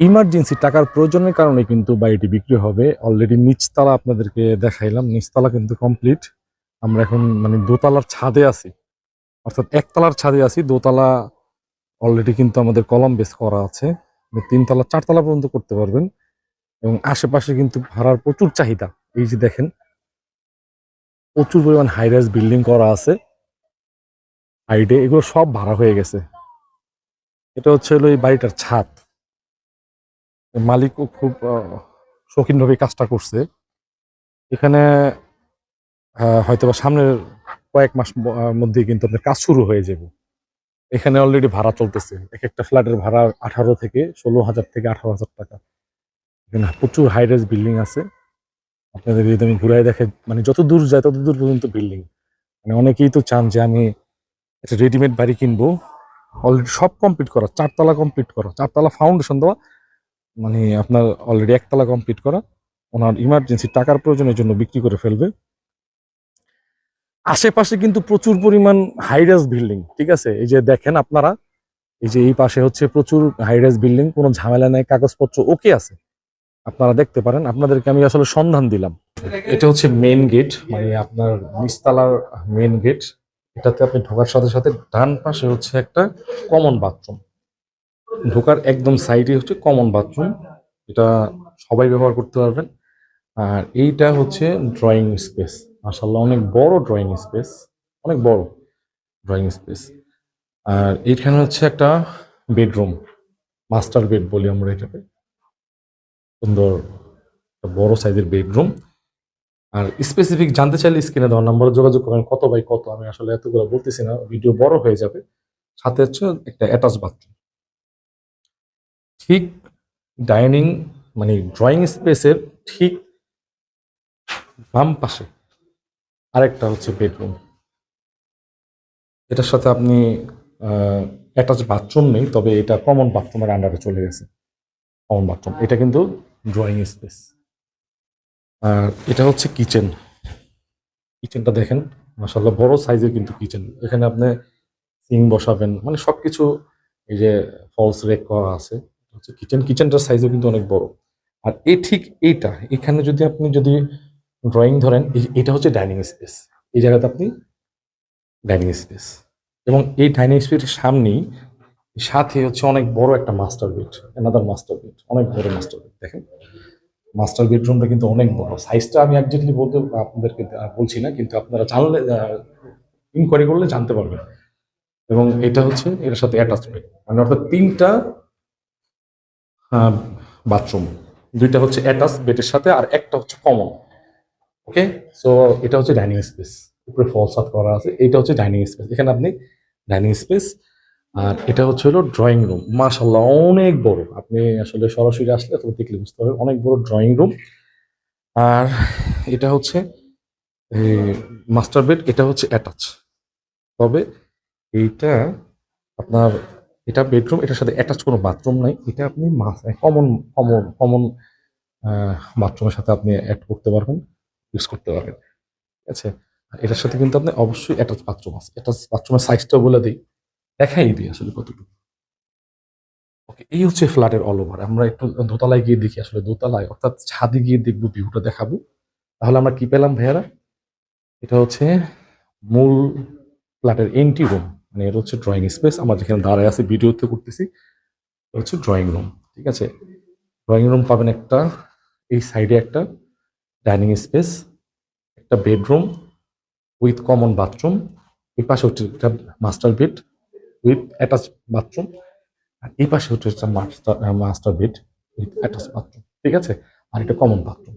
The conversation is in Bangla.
ইমার্জেন্সি টাকার প্রয়োজনের কারণে কিন্তু বাড়িটি বিক্রি হবে। অলরেডি নিচতলা আপনাদেরকে দেখাইলাম, নিচতলা কিন্তু কমপ্লিট। আমরা এখন মানে দোতলার ছাদে আছি, অর্থাৎ একতলার ছাদে আছি। দোতলা অলরেডি কিন্তু আমাদের কলাম বেস করা আছে। তিনতলা চারতলা পর্যন্ত করতে পারবেন এবং আশেপাশে কিন্তু ভাড়ার প্রচুর চাহিদা। এই যে দেখেন, প্রচুর পরিমাণ হাই রাইজ বিল্ডিং করা আছে সাইডে, এগুলো সব ভাড়া হয়ে গেছে। এটা হচ্ছে হলো এই বাড়িটার ছাদ। মালিকও খুব শৌখিনভাবে কাজটা করছে। এখানে হয়তোবা সামনের কয়েক মাস মধ্যেই কিন্তু আপনার কাজ শুরু হয়ে যাবে। এখানে অলরেডি ভাড়া চলতেছে, এক একটা ফ্ল্যাটের ভাড়া 18 থেকে 16,000 থেকে 18,000 টাকা। এখানে প্রচুর হাই রাইজ বিল্ডিং আছে। আপনাদের যদি আমি ঘুরাই দেখে, মানে যত দূর যায় তত দূর পর্যন্ত বিল্ডিং। মানে অনেকেই তো চান যে আমি একটা রেডিমেড বাড়ি কিনবো। অলরেডি সব কমপ্লিট করা, চারতলা কমপ্লিট করা, চারতলা ফাউন্ডেশন দেওয়া, মানে আপনার অলরেডি একতলা কমপ্লিট করা। ওনার ইমার্জেন্সি টাকার প্রয়োজনের জন্য বিক্রি করে ফেলবে। আশেপাশে কিন্তু প্রচুর পরিমাণ হাইরাইজ বিল্ডিং, ঠিক আছে? এই যে দেখেন আপনারা, এই যে এই পাশে হচ্ছে প্রচুর হাইরাইজ বিল্ডিং, কোনো ঝামেলা নাই, কাগজপত্র ওকে আছে, আপনারা দেখতে পারেন। আপনাদেরকে আমি আসলে সন্ধান দিলাম। এটা হচ্ছে মেইন গেট, মানে আপনার নিচতলার মেইন গেট। এটাতে আপনি ঢোকার সাথে সাথে ডান পাশে হচ্ছে একটা কমন বাথরুম। ঢোকার একদম সাইডে হচ্ছে কমন বাথরুম, এটা সবাই ব্যবহার করতে পারবেন। আর এইটা হচ্ছে ড্রয়িং স্পেস। মাশাআল্লাহ, অনেক বড় ড্রয়িং স্পেস, অনেক বড় ড্রয়িং স্পেস। আর এইখানে হচ্ছে একটা বেডরুম, মাস্টার বেড বলি আমরা এটাকে। সুন্দর একটা বড় সাইজের বেডরুম। আর স্পেসিফিক জানতে চাইলে স্ক্রিনে দেওয়ার নাম্বারে যোগাযোগ করেন। কত বাই কত আমি আসলে এতগুলো বলতেছি না, ভিডিও বড় হয়ে যাবে। সাথে হচ্ছে একটা অ্যাটাচ বাথরুম। ঠিক ডাইনিং মানে ড্রয়িং স্পেসের ঠিক বাম পাশে আরেকটা হচ্ছে বেডরুম। এটার সাথে আপনি অ্যাটাচ বাথরুম নেই, তবে এটা কমন বাথরুমের আন্ডারে চলে গেছে। কমন বাথরুম, এটা কিন্তু ড্রয়িং স্পেস। আর এটা হচ্ছে কিচেন। কিচেনটা দেখেন, মাশাআল্লাহ বড় সাইজের কিন্তু কিচেন। এখানে আপনি সিঙ্ক বসাবেন, মানে সবকিছু এই যে ফলস রেক করা আছে। হচ্ছে কিচেন, কিচেনটার সাইজও কিন্তু অনেক বড়। আর ঠিক এইটা, এখানে যদি আপনি ড্রয়িং ধরেন, এটা হচ্ছে ডাইনিং স্পেস। এই জায়গাতে আপনি ডাইনিং স্পেস, এবং এই ডাইনিং স্পেসের সামনেই সাথে হচ্ছে অনেক বড় একটা master bed, another master bed, অনেক বড় মাস্টার বেড। দেখেন মাস্টার বেডরুমটা কিন্তু অনেক বড়। সাইজটা আমি একজাক্টলি বলতে আপনাদেরকে বলছি না, কিন্তু আপনারা জানলে, ইনকোয়ারি করলে জানতে পারবেন। এবং এটা হচ্ছে এর সাথে অ্যাটাচমেন্ট, মানে অর্থাৎ তিনটা বাথরুম, দুইটা হচ্ছে অ্যাটাচ বেডের সাথে আর একটা হচ্ছে কমন। ওকে, সো এটা হচ্ছে ডাইনিং স্পেস, উপরে ফলসাদ করা আছে। এটা হচ্ছে ডাইনিং স্পেস, এখানে আপনি ডাইনিং স্পেস। আর এটা হচ্ছে হলো ড্রয়িং রুম। মাশাআল্লাহ অনেক বড়, আপনি আসলে সরাসরি আসলে অথবা দেখলে বুঝতে পারবেন, অনেক বড় ড্রয়িং রুম। আর এটা হচ্ছে মাস্টার বেড, এটা হচ্ছে অ্যাটাচ। তবে এইটা আপনার, এটা বেডরুম, এটার সাথে অ্যাটাচ কোনো বাথরুম নাই। এটা আপনি কমন কমন কমন বাথরুমের সাথে আপনি অ্যাড করতে পারবেন, ইউজ করতে পারবেন, ঠিক আছে? আর এটার সাথে কিন্তু আপনি অবশ্যই অ্যাটাচ বাথরুম আছে। অ্যাটাচ বাথরুমের সাইজটাও বলে দিই, দেখাই দিই আসলে কতটুকু। ওকে, এই হচ্ছে ফ্ল্যাটের অল ওভার। আমরা একটু দোতলায় গিয়ে দেখি, আসলে দোতলায় অর্থাৎ ছাদে গিয়ে দেখবো, ভিউটা দেখাবো। তাহলে আমরা কি পেলাম ভাইয়ারা? এটা হচ্ছে মূল ফ্ল্যাটের এন্ট্রি রুম, মানে এটা হচ্ছে ড্রয়িং স্পেস। আমরা যেখানে দাঁড়ায় আছি ভিডিওতে করতেছি, এটা হচ্ছে ড্রয়িং রুম, ঠিক আছে? ড্রয়িং রুম পাবেন একটা, এই সাইডে একটা ডাইনিং স্পেস, একটা বেডরুম উইথ কমন বাথরুম, এই পাশে হচ্ছে একটা master bed with attach bathroom, আর এই পাশে হচ্ছে master bed with attach bathroom, ঠিক আছে? আর এটা কমন বাথরুম।